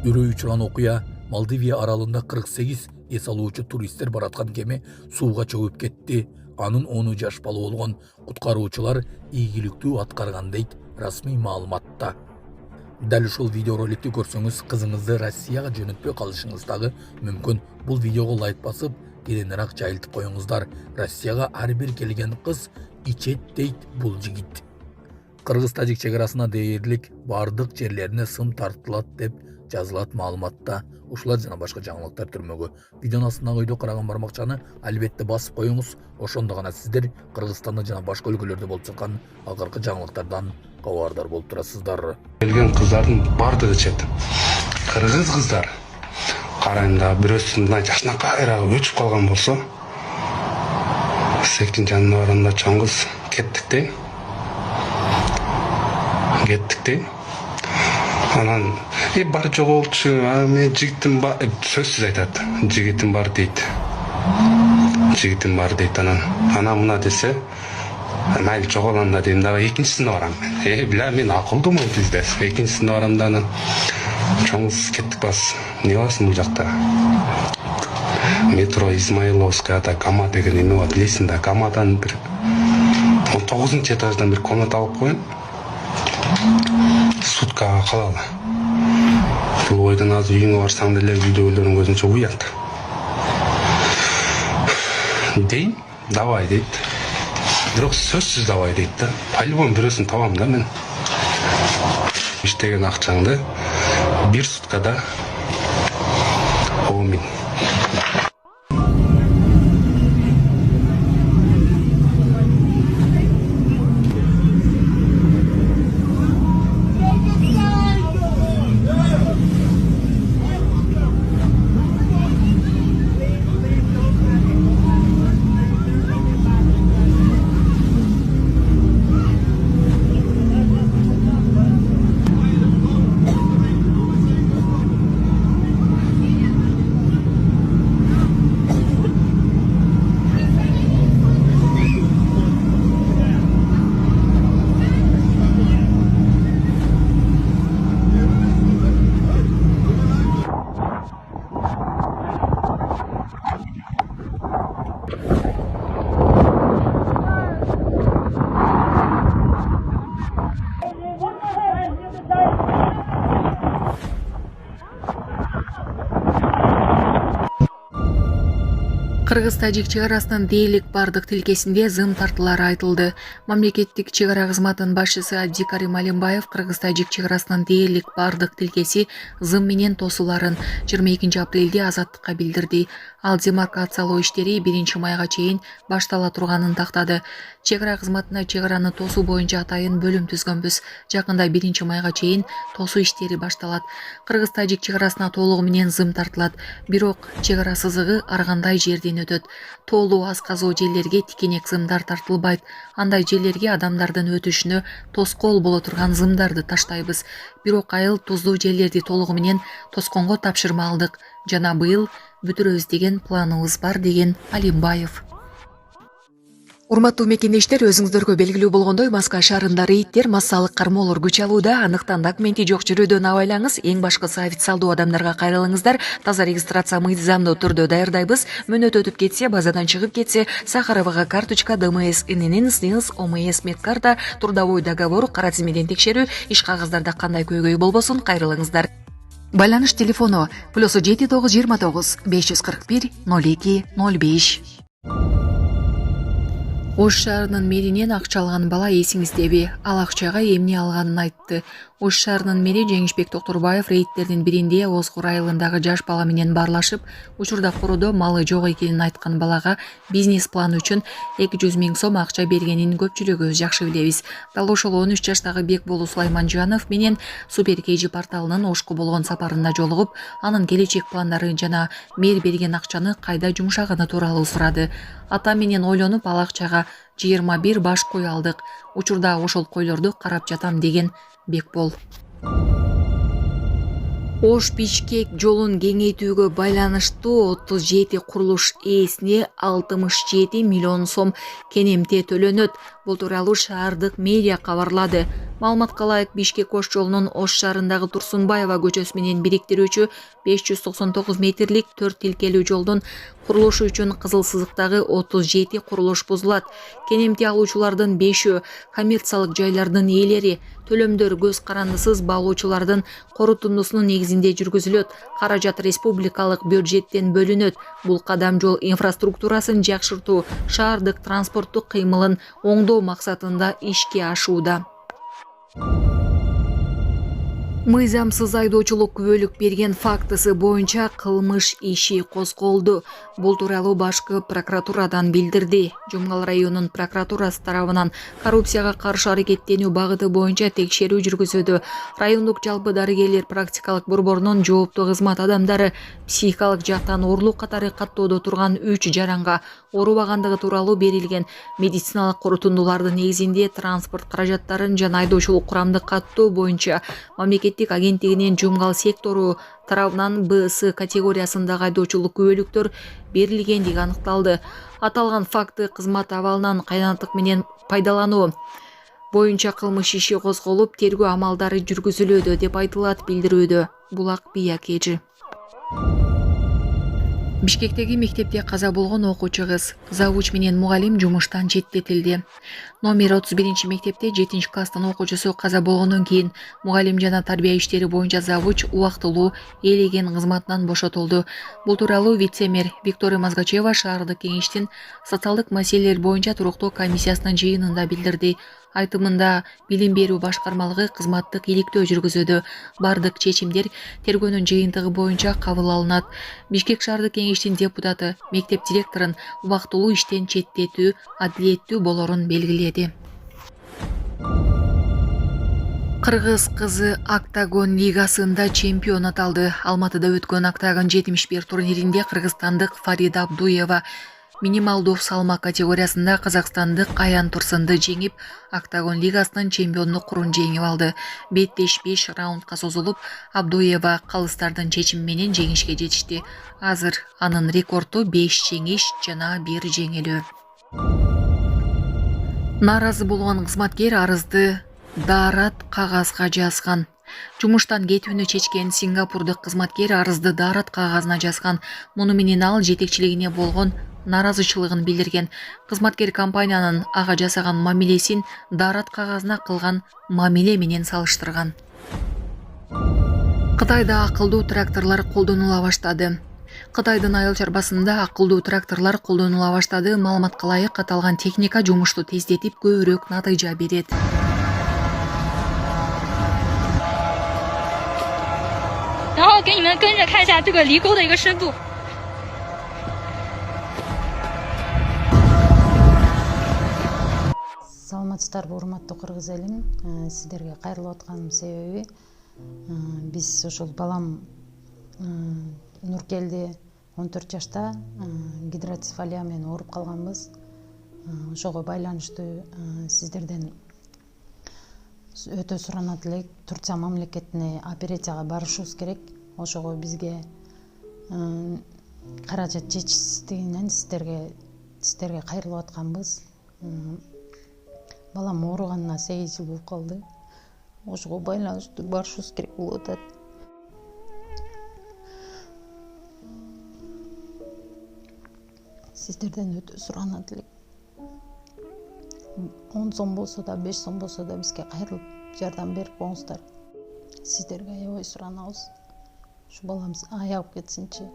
Үрөй учурган окуя Малдивия аралында 48 эс алуучу туристтер бараткан кеме сууга чөгүп кетти. Анын 10 жаш бала болгон куткаруучулар ийгиликтүү аткарган дейт расмий маалыматта. Дәл ушул видеороликти көрсөңүз, кызыңызды Россияга жөнөтпөй калышыңыз дагы мүмкүн. Бул видеого лайк басып, кененирээк жайылтып коюңуздар. Россияга ар бир келген кыз ичет дейт бул жигит. Кыргыз-тажик чегарасына дээрлик бардык жерлерине сым тартылат деп жазылат маалыматта. Ушулар жана башка жаңылыктар түрмөгө. Видеонун астындагы үйдө караган бармакчаны албетте басып коюңуз. Ошондо гана сиздер Кыргызстанда жана башка өлкөлөрдө болуп жаткан акыркы жаңылыктардан кабардар болуп турасыздар. Келген кыздардын бардыгы ичет. Кыргыз кыздар. Карайында бирөөсүнүн мына жашына кайрагы өчүп калган болсо, сектин жанына барганда чоң кыз кеттик дей. Анан бар жоголчу, мен жигитим бар, сөзсүз айтат. Жигитим бар дейт. Анан мына десе, майыл жоголанда дейм дагы экинчисине барам. Била мен акылдуумун бизде. Экинчисине барам да анан чоң кыз кеттик бас. Не басым бул жакта? Метро Измайловскаяда Гама деген эме бар, билесиң да, Гамадан бир 19 этаждан бир комната алып коюн. Суткага калалы. Бул ойдон азыр үйүңө барсаң деле үйдөгүлөрүң көзүнчө уят. Дейм, давай дейт. Бирок сөзсүз давай дейт да. По-любому бирөөсүн табам да мен. Иштеген акчаңды бир суткада 10 000. Кыргыз-тажик чегарасынын дээрлик бардык тилкесинде зым тартуулары айтылды. Мамлекеттик чегара кызматынын башчысы Абдикарим Алимбаев Кыргыз-тажик чегарасынын дээрлик бардык тилкеси зым менен тосууларын 22 апрелде азаттыкка билдирди. Ал демаркациялоо иштери 1 майга чейин баштала турганын тактады. Чегара кызматына чегараны тосуу боюнча атайын бөлүм түзгөнбүз. Жакында 1 майга чейин тосуу иштери башталат. Кыргыз-тажик чегарасына толугу менен зым тартылат. Бирок чегара сызыгы ар кандай жерден өтөт. Тоолуу аз казуу жерлерге тикенек зымдар тартылбайт. Андай жерлерге адамдардын өтүшүнө тоскоол боло турган зымдарды таштайбыз. Бирок айыл туздуу жерлерди толугу менен тосконго тапшырма алдык. Жана быйыл бүтүрөбүз деген планыбыз бар, деген Алимбаев. Урматтуу мекендештер, өзүңүздөргө белгилүү болгондой, Москва шаарында рейдтер, массалык кармоолор күч алууда. Андыктан документи жок жүрүүдөн абайлаңыз. Эң башкысы официалдуу адамдарга кайрылыңыздар. Таза регистрация мыйзамдуу түрдө даярдайбыз. Мөөнөт өтүп кетсе, базадан чыгып кетсе, Сахаровага карточка, ДМС, ИНН, СНИЛС, ОМС, медкарта, трудовой договор, кара тизмеден текшерүү, иш кагаздарда кандай көйгөй болбосун, кайрылыңыздар. Байланыш телефону +7 929 541 02 05. Ош шаарынын мэринен акча алган бала эсиңиздеби? Ал акчага эмне алганын айтты. Ош шаарынын мэри Жеңишбек Токторбаев рейдтердин биринде Озгур айылындагы жаш бала менен баарлашып, учурда курудо малы жок экенин айткан балага бизнес план үчүн 200 000 сом акча бергенин көпчүлүгүбүз жакшы билебиз. Дал ошол 13 жаштагы Бекболу Сулайманжанов менен Супер KG порталынын Ошко болгон сапарында жолугуп, анын келечек пландары жана мэр берген акчаны кайда жумшаганы тууралуу сурады. Ата менен ойлонуп, ал акчага 21 баш кой алдык. Учурда ошол койлорду карап жатам, деген Бекбол. Ош-Бишкек жолун кеңейтүүгө байланыштуу 37 курулуш ээсине 67 миллион сом кенемте төлөнөт. Бул тууралуу шаардык мэрия кабарлады. Маалыматка ылайык Бишкек Ош жолунун Ош шаарындагы Турсунбаева көчөсү менен бириктирүүчү 599 метрлик 4 тилкелүү жолдун курулушу үчүн кызыл сызыктагы 37 курулуш бузулат. Кенемти алуучулардын 5-өө коммерциялык жайлардын ээлери. Төлөмдөр көз карандысыз баалоочулардын корутундусунун негизинде жүргүзүлөт. Каражат республикалык бюджеттен бөлүнөт. Бул кадам жол инфраструктурасын жакшыртуу, шаардык транспорттук кыймылын оңдоо максатында ишке ашууда. Мыйзамсыз айдоочулук күбөлүк берген фактысы боюнча кылмыш иши козголду. Бул тууралуу башкы прокуратурадан билдирди. Жумгал районунун прокуратурасы тарабынан коррупцияга каршы аракеттенүү багыты боюнча текшерүү жүргүзүүдө. Райондук жалпы дарыгерлер практикалык борборунун жооптуу кызмат адамдары психикалык жактан оорлук катары каттоодо турган 3 жаранга оорубагандыгы тууралуу берилген медициналык корутундулардын негизинде транспорт каражаттарын жана айдоочулук курамды каттоо боюнча мамлекеттик агенттигинин жумгал сектору тарабынан БС категориясындагы айдоочулук күбөлүктөр берилгендиги аныкталды. Аталган факты кызмат абалынан кайнатык менен пайдалануу боюнча кылмыш иши козголуп, тергөө амалдары жүргүзүлүүдө деп айтылат билдирүүдө. Булак Биякежи. Бишкектеги мектепте каза болгон окуучу кыз, завуч менен мугалим жумуштан четтетилди. Номер 31 мектепте 7-класстын окуучусу каза болгондон кийин мугалим жана тарбия иштери боюнча завуч убактылуу ээлеген кызматынан бошотулду. Бул тууралуу вице-мэр Виктория Мазгачева шаардык кеңештин социалдык маселелер боюнча туруктуу комиссиясынын жыйынында билдирди. Айтымында билим берүү башкармалыгы кызматтык иликтөө жүргүзүүдө. Бардык чечимдер тергөөнүн жыйынтыгы боюнча кабыл алынат. Бишкек шаардык кеңештин депутаты мектеп директорун убактылуу иштен четтетүү адилеттүү болорун белгиледи. Кыргыз кызы Октагон лигасында чемпион аталды. Алматыда өткөн Октагон 71 турниринде кыргызстандык Фарида Абдуева минималдуу салмак категориясында казакстандык Аян Турсунду жеңип, Октагон лигасынын чемпиондук курун жеңип алды. Беттеш 5 раундка созулуп, Абдуева калыстардын чечими менен жеңишке жетишти. Азыр анын рекорду 5 жеңиш жана 1 жеңилүү. Нааразы болгон кызматкер арызды даарат кагазга жазган. Жумуштан кетүүнү чечкен сингапурдук кызматкер арызды даарат кагазына жазган. Муну менен ал жетекчилигине болгон нааразычылыгын билдирген. Кызматкер компаниянын ага жасаган мамилесин даарат кагазына кылган мамиле менен салыштырган. Кытайда акылдуу тракторлор колдонула баштады. Кытайдын айыл чарбасында акылдуу тракторлор колдонула баштады. Маалыматка ылайык аталган техника жумушту тездетип көбүрөөк натыйжа берет. 然后给你们跟着看一下这个犁沟的一个深度。 Саламатсыздарбы, урматтуу кыргыз элим. Сиздерге кайрылып атканымдын себеби биз ошол балам Нуркелди 14 жашта гидроцефалия менен ооруп калганбыз. Ошого байланыштуу сиздерден өтө суранат элек. Турция мамлекетине операцияга барышыбыз керек. Ошого бизге каражат жетишсиздигинен сиздерге кайрылып атканбыз. Балам ооруганына 8 жыл болуп калды. Ошого байланыштуу барышыбыз керек болуп атат. Сиздерден өтө суранат элек. 10 сом болсо да, 5 сом болсо да бизге кайрылып жардам берип коңуздар. Сиздерге аябай суранабыз. Ушу баламыз аягып кетсинчи.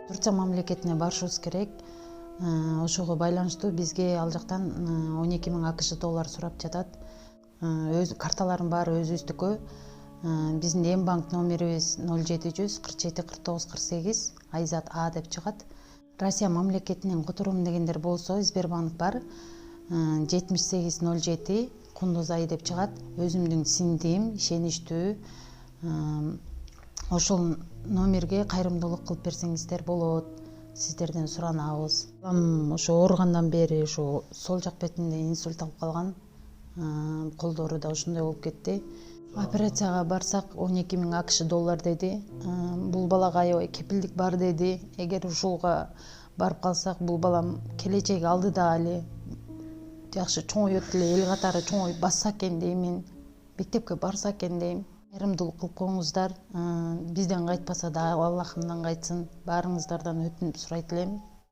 Турция мамлекетине барышыбыз керек. Ошого байланыштуу бизге ал жактан 12 000 АКШ доллар сурап жатат. Өз карталарым бар өзүбүздүкү. Биздин эм банк номерибиз 0700 47 49 48 Айзат А деп чыгат. Россия мамлекетинен которуум дегендер болсо Сбербанк бар. 7807 Кундузай деп чыгат. Өзүмдүн сиңдим, ишеничтүү. Ошол номерге кайрымдуулук кылып берсеңиздер болот. Сиздерден суранабыз. Ошо ооругандан бери ошо сол жак бетинде инсульт алып калган. Колдору да ошондой болуп кетти. Операцияга барсак 12 000 АКШ доллар деди. Бул балага аябай кепилдик бар деди. Эгер ушулга барып калсак, бул балам келечеги алдыда эле жакшы чоңоет эле, эл катары чоңоюп басса экен деймин. мектепке барса экен дейм. Кайрымдуулук кылып коюңуздар. Бизден кайтпаса да Аллахымдан кайтсын. Баарыңыздардан өтүнүп сурайт элем.